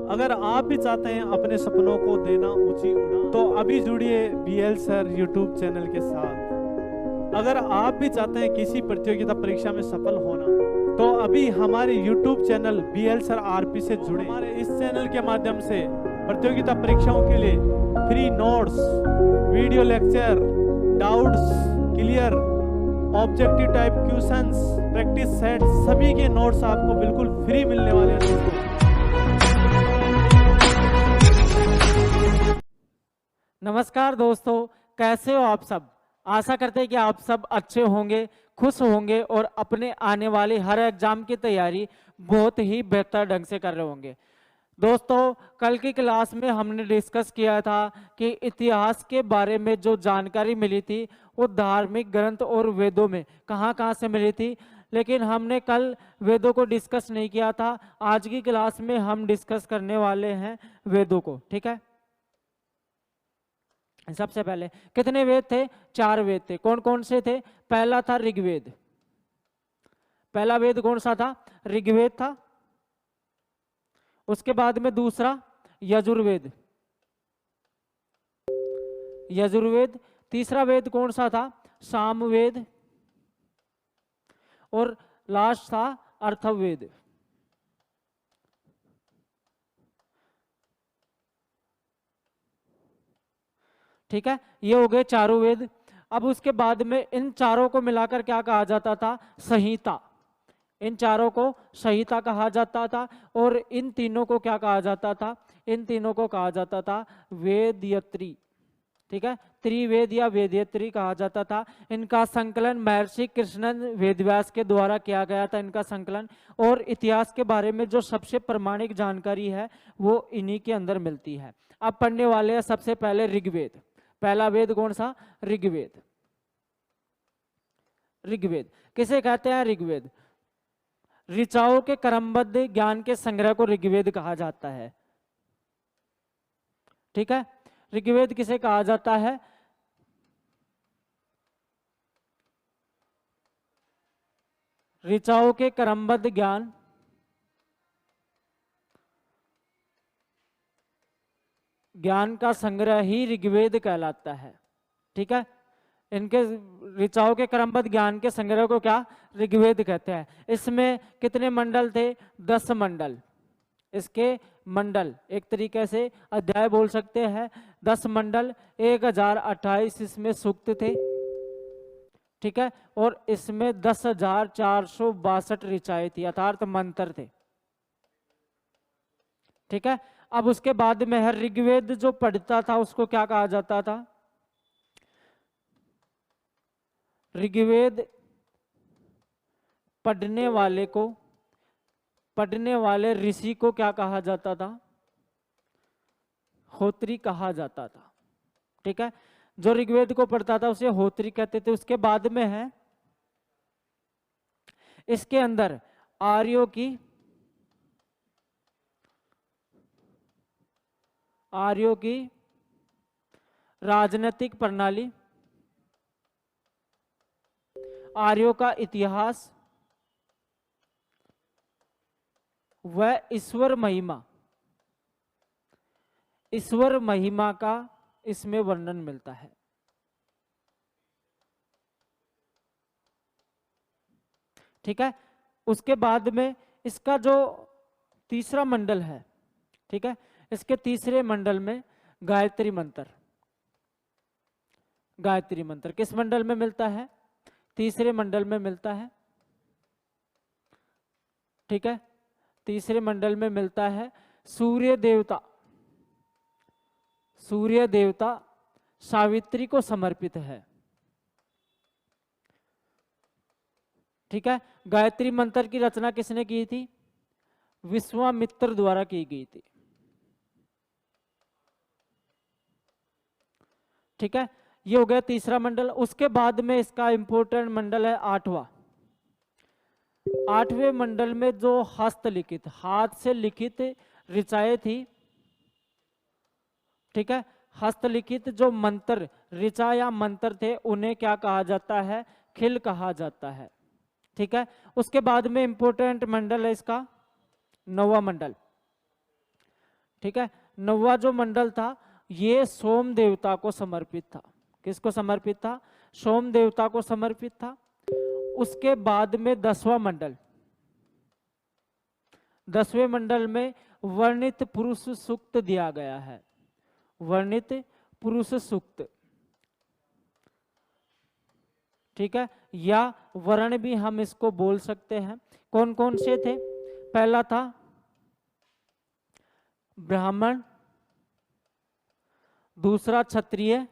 अगर आप भी चाहते हैं अपने सपनों को देना ऊंची उड़ान, तो अभी जुड़िए बीएल सर यूट्यूब चैनल के साथ। अगर आप भी चाहते हैं किसी प्रतियोगिता परीक्षा में सफल होना, तो अभी हमारे YouTube channel BL sir RP से जुड़े। हमारे इस चैनल के माध्यम से प्रतियोगिता परीक्षाओं के लिए free notes, video lecture, doubts clear, objective type questions, practice set, सभी के नोट्स आपको बिल्कुल फ्री मिलने वाले हैं दोस्तों। नमस्कार दोस्तों, कैसे हो आप सब। आशा करते हैं कि आप सब अच्छे होंगे, खुश होंगे और अपने आने वाले हर एग्जाम की तैयारी बहुत ही बेहतर ढंग से कर रहे होंगे। दोस्तों, कल की क्लास में हमने डिस्कस किया था कि इतिहास के बारे में जो जानकारी मिली थी वो धार्मिक ग्रंथ और वेदों में कहाँ से मिली थी, लेकिन हमने कल वेदों को डिस्कस नहीं किया था। आज की क्लास में हम डिस्कस करने वाले हैं वेदों को, ठीक है। सबसे पहले कितने वेद थे? 4 वेद थे। कौन कौन से थे? पहला था ऋग्वेद। पहला वेद कौन सा था? ऋग्वेद था। उसके बाद में दूसरा यजुर्वेद। यजुर्वेद। तीसरा वेद कौन सा था? सामवेद। और लास्ट था अर्थववेद। ठीक है, ये हो गए चारों वेद। अब उसके बाद में इन चारों को मिलाकर क्या कहा जाता था? संहिता। इन चारों को संहिता कहा जाता था। और इन तीनों को क्या कहा जाता था? इन तीनों को कहा जाता था वेदयत्री। ठीक है, त्रिवेद या वेदयत्री कहा जाता था। इनका संकलन महर्षि कृष्णन वेदव्यास के द्वारा किया गया था, इनका संकलन। और इतिहास के बारे में जो सबसे प्रमाणिक जानकारी है वो इन्हीं के अंदर मिलती है। अब पढ़ने वाले हैं सबसे पहले ऋग्वेद। पहला वेद कौन सा? ऋग्वेद। ऋग्वेद किसे कहते हैं? ऋग्वेद ऋचाओं के क्रमबद्ध ज्ञान के संग्रह को ऋग्वेद कहा जाता है। ठीक है, ऋग्वेद किसे कहा जाता है? ऋचाओं के क्रमबद्ध ज्ञान का संग्रह ही ऋग्वेद कहलाता है। ठीक है, इनके ऋचाओं के क्रमबद्ध ज्ञान के संग्रह को क्या? ऋग्वेद कहते हैं। इसमें कितने मंडल थे? 10 मंडल। इसके मंडल एक तरीके से अध्याय बोल सकते हैं। 10 मंडल, 1028 इसमें सूक्त थे। ठीक है, और इसमें 10,462 ऋचाएं थी, अर्थात मंत्र थे। ठीक है, अब उसके बाद में है ऋग्वेद जो पढ़ता था उसको क्या कहा जाता था? ऋग्वेद पढ़ने वाले ऋषि को क्या कहा जाता था? होत्री कहा जाता था। ठीक है, जो ऋग्वेद को पढ़ता था उसे होत्री कहते थे। उसके बाद में है इसके अंदर आर्यों की राजनीतिक प्रणाली, आर्यों का इतिहास व ईश्वर महिमा का इसमें वर्णन मिलता है। ठीक है, उसके बाद में इसका जो तीसरा मंडल है, ठीक है, इसके तीसरे मंडल में गायत्री मंत्र किस मंडल में मिलता है? तीसरे मंडल में मिलता है। ठीक है, तीसरे मंडल में मिलता है। सूर्य देवता सावित्री को समर्पित है। ठीक है, गायत्री मंत्र की रचना किसने की थी? विश्वामित्र द्वारा की गई थी। ठीक है, ये हो गया तीसरा मंडल। उसके बाद में इसका इंपॉर्टेंट मंडल है 8वां। 8वें मंडल में जो हस्तलिखित, हाथ से लिखित ऋचाएं थी। ठीक है, हस्तलिखित जो मंत्र, ऋचा या मंत्र थे उन्हें क्या कहा जाता है? खिल कहा जाता है। ठीक है, उसके बाद में इंपॉर्टेंट मंडल है इसका 9वां मंडल। ठीक है। 9वां जो मंडल था ये सोम देवता को समर्पित था। किसको समर्पित था? सोम देवता को समर्पित था। उसके बाद में 10वां मंडल, 10वें मंडल में वर्णित पुरुष सूक्त दिया गया है। वर्णित पुरुष सूक्त, ठीक है, या वर्ण भी हम इसको बोल सकते हैं। कौन कौन से थे? पहला था ब्राह्मण, दूसरा क्षत्रिय,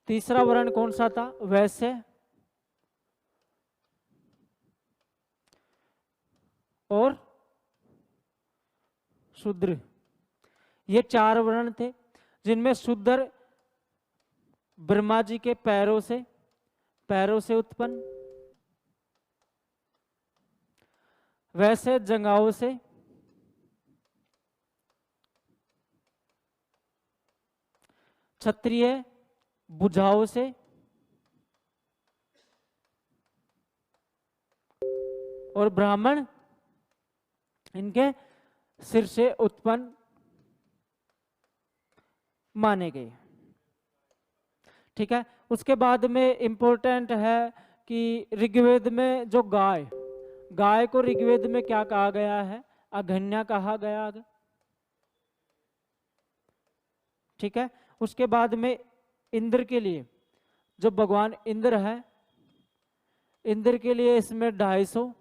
तीसरा वर्ण कौन सा था? वैश्य, और शूद्र। ये 4 वर्ण थे, जिनमें शूद्र ब्रह्मा जी के पैरों से उत्पन्न, वैसे जंगाओं से, क्षत्रिय भुजाओं से, और ब्राह्मण इनके सिर से उत्पन्न माने गए। ठीक है। उसके बाद में इंपॉर्टेंट है कि ऋग्वेद में जो गाय को ऋग्वेद में क्या कहा गया है? अघन्या कहा गया है। ठीक है। उसके बाद में इंद्र के लिए, जो भगवान इंद्र है, इंद्र के लिए इसमें 250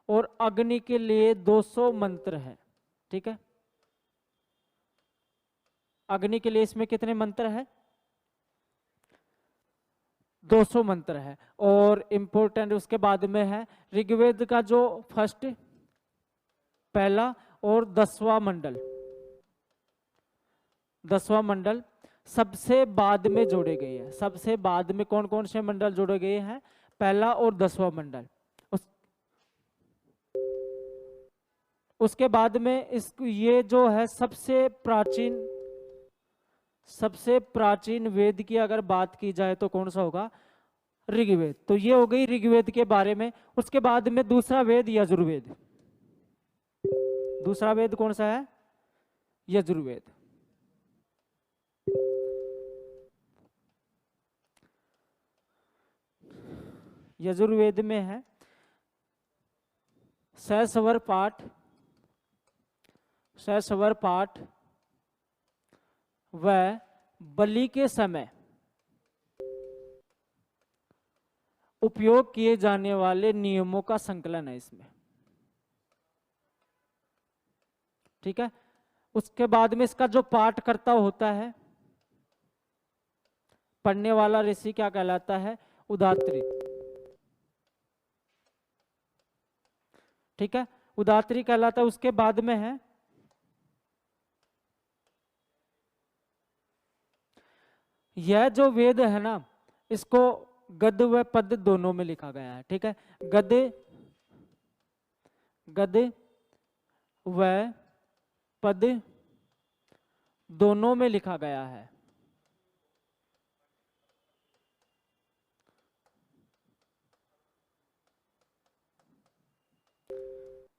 और अग्नि के लिए 200 मंत्र है। ठीक है। अग्नि के लिए इसमें कितने मंत्र है? 200 मंत्र है। और इंपॉर्टेंट उसके बाद में है ऋग्वेद का जो फर्स्ट, पहला और 10वां मंडल, 10वां मंडल सबसे बाद में जोड़े गए हैं। सबसे बाद में कौन कौन से मंडल जोड़े गए हैं? पहला और 10वां मंडल। उसके बाद में ये जो है सबसे प्राचीन वेद की अगर बात की जाए तो कौन सा होगा? ऋग्वेद। तो ये हो गई ऋग्वेद के बारे में। उसके बाद में दूसरा वेद यजुर्वेद। दूसरा वेद कौन सा है? यजुर्वेद। यजुर्वेद में है सहस्वर पाठ व बलि के समय उपयोग किए जाने वाले नियमों का संकलन है इसमें। ठीक है। उसके बाद में इसका जो पाठ करता होता है, पढ़ने वाला ऋषि क्या कहलाता है? उदात्री। ठीक है। उदात्री कहलाता है। उसके बाद में है यह जो वेद है ना, इसको गद्य व पद्य दोनों में लिखा गया है। ठीक है। गद्य व पद्य दोनों में लिखा गया है।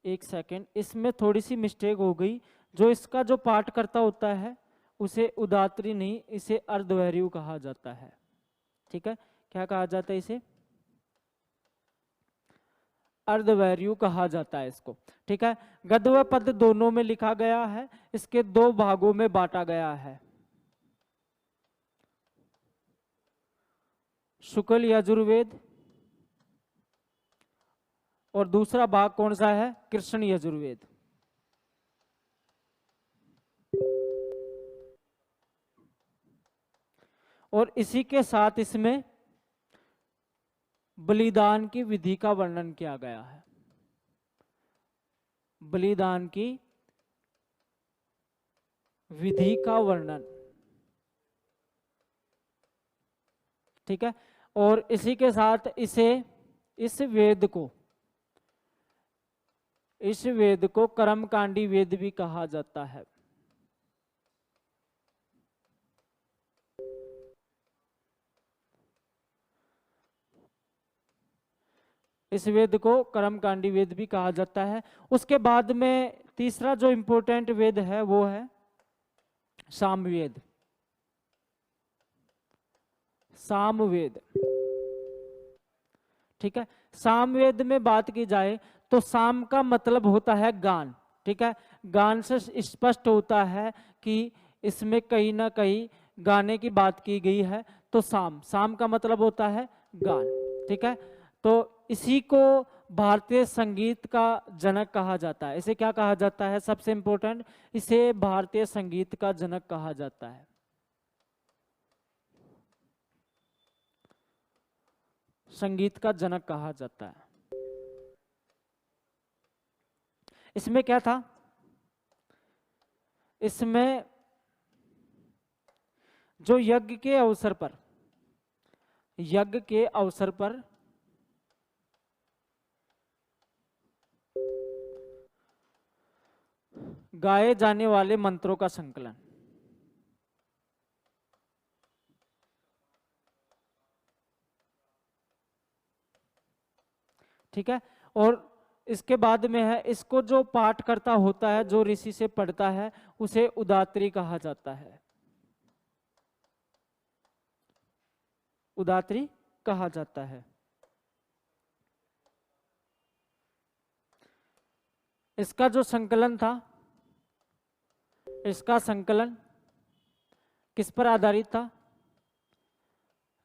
एक सेकेंड, इसमें थोड़ी सी मिस्टेक हो गई। जो इसका जो पाठ करता होता है उसे उदात्री नहीं, इसे अर्धवैर्यू कहा जाता है। ठीक है। क्या कहा जाता है? इसे अर्धवैर्यू कहा जाता है इसको। ठीक है। गद्य व पद्य दोनों में लिखा गया है। इसके 2 भागों में बांटा गया है, शुक्ल यजुर्वेद, और दूसरा भाग कौन सा है? कृष्ण यजुर्वेद। और इसी के साथ इसमें बलिदान की विधि का वर्णन किया गया है। बलिदान की विधि का वर्णन। ठीक है। और इसी के साथ इस वेद को कर्मकांडी वेद भी कहा जाता है। इस वेद को कर्मकांडी वेद भी कहा जाता है। उसके बाद में तीसरा जो इंपॉर्टेंट वेद है वो है सामवेद। सामवेद, ठीक है। सामवेद में बात की जाए तो साम का मतलब होता है गान, ठीक है। गान से स्पष्ट होता है कि इसमें कहीं ना कहीं गाने की बात की गई है। तो साम, साम का मतलब होता है गान, ठीक है। तो इसी को भारतीय संगीत का जनक कहा जाता है। इसे क्या कहा जाता है? सबसे इंपॉर्टेंट, इसे भारतीय संगीत का जनक कहा जाता है। संगीत का जनक कहा जाता है। इसमें क्या था? इसमें जो यज्ञ के अवसर पर, यज्ञ के अवसर पर गाए जाने वाले मंत्रों का संकलन, ठीक है। और इसके बाद में है, इसको जो पाठ करता होता है, जो ऋषि से पढ़ता है, उसे उदात्री कहा जाता है। उदात्री कहा जाता है। इसका जो संकलन था, इसका संकलन किस पर आधारित था?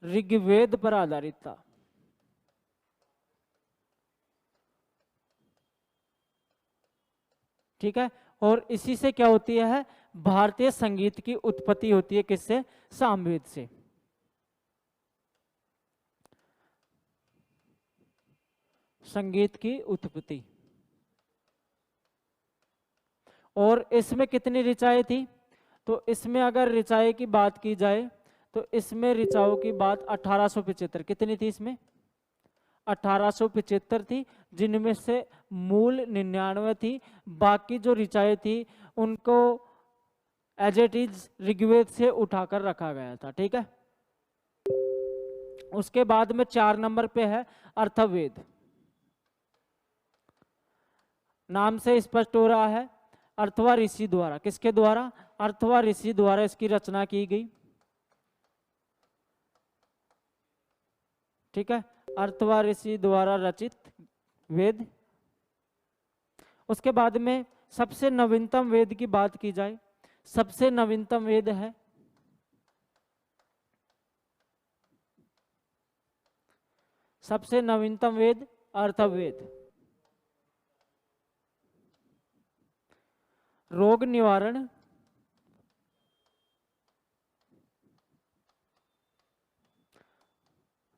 ऋग्वेद पर आधारित था। ठीक है। और इसी से क्या होती है? भारतीय संगीत की उत्पत्ति होती है। किससे? सामवेद से। संगीत की उत्पत्ति। और इसमें कितनी ऋचाएं थी? तो इसमें अगर ऋचाएं की बात की जाए तो इसमें ऋचाओं की बात 1875, कितनी थी इसमें? 1875 थी, जिनमें से मूल 99 थी। बाकी जो ऋचाएं थी उनको एज इट इज ऋग्वेद से उठाकर रखा गया था। ठीक है। उसके बाद में 4 नंबर पे है अर्थवेद। नाम से स्पष्ट हो रहा है, अर्थवा ऋषि द्वारा। किसके द्वारा? अर्थवा ऋषि द्वारा इसकी रचना की गई। ठीक है। अर्थवा ऋषि द्वारा रचित वेद। उसके बाद में सबसे नवीनतम वेद की बात की जाए, सबसे नवीनतम वेद है सबसे नवीनतम वेद अर्थवेद। रोग निवारण,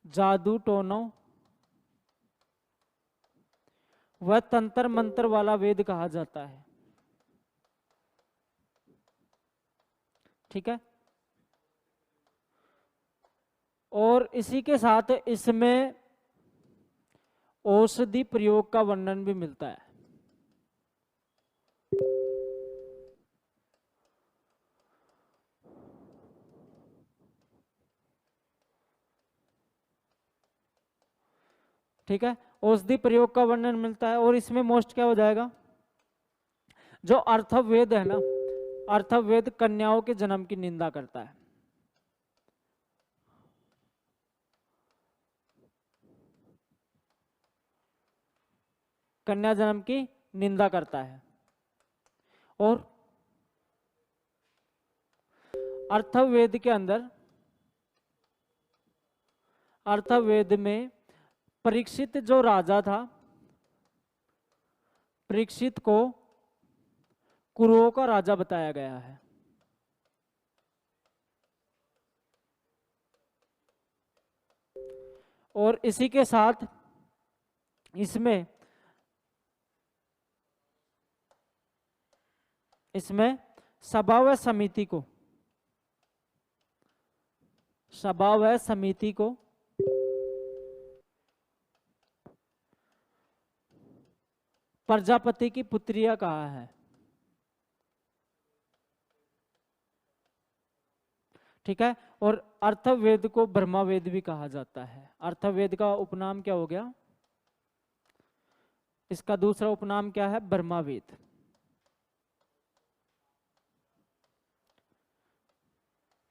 जादू टोनो वह तंत्र मंत्र वाला वेद कहा जाता है। ठीक है। और इसी के साथ इसमें औषधि प्रयोग का वर्णन भी मिलता है। ठीक है। औषधि प्रयोग का वर्णन मिलता है। और इसमें मोस्ट क्या हो जाएगा? जो अर्थवेद है ना, अर्थवेद कन्याओं के जन्म की निंदा करता है। कन्या जन्म की निंदा करता है। और अर्थवेद के अंदर, अर्थवेद में परीक्षित जो राजा था, परीक्षित को कुरुओं का राजा बताया गया है। और इसी के साथ इसमें सभा व समिति को, सभा व समिति को प्रजापति की पुत्रिया कहा है। ठीक है। और अर्थवेद को ब्रह्मवेद भी कहा जाता है। अर्थवेद का उपनाम क्या हो गया? इसका दूसरा उपनाम क्या है? ब्रह्मावेद।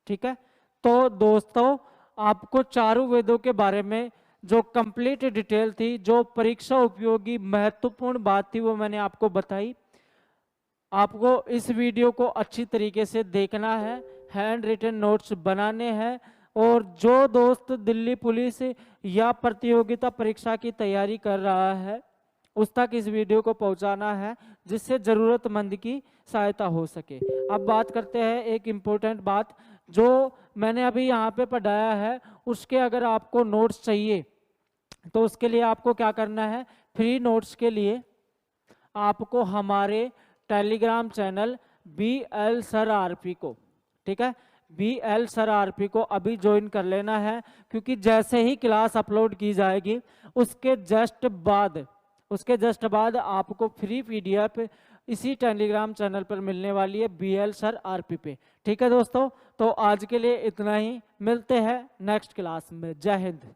ठीक है, तो दोस्तों आपको चारों वेदों के बारे में जो कंप्लीट डिटेल थी, जो परीक्षा उपयोगी महत्वपूर्ण बात थी, वो मैंने आपको बताई। आपको इस वीडियो को अच्छी तरीके से देखना है, हैंड रिटन नोट्स बनाने हैं, और जो दोस्त दिल्ली पुलिस या प्रतियोगिता परीक्षा की तैयारी कर रहा है उस तक इस वीडियो को पहुंचाना है, जिससे जरूरतमंद की सहायता हो सके। अब बात करते हैं एक इम्पोर्टेंट बात, जो मैंने अभी यहाँ पे पढ़ाया है उसके अगर आपको नोट्स चाहिए तो उसके लिए आपको क्या करना है? फ्री नोट्स के लिए आपको हमारे Telegram channel BL sir RP को, ठीक है, BL सर RP को अभी ज्वाइन कर लेना है, क्योंकि जैसे ही क्लास अपलोड की जाएगी उसके जस्ट बाद आपको फ्री PDF इसी टेलीग्राम चैनल पर मिलने वाली है, BL सर RP पे। ठीक है दोस्तों, तो आज के लिए इतना ही, मिलते हैं नेक्स्ट क्लास में। जय हिंद।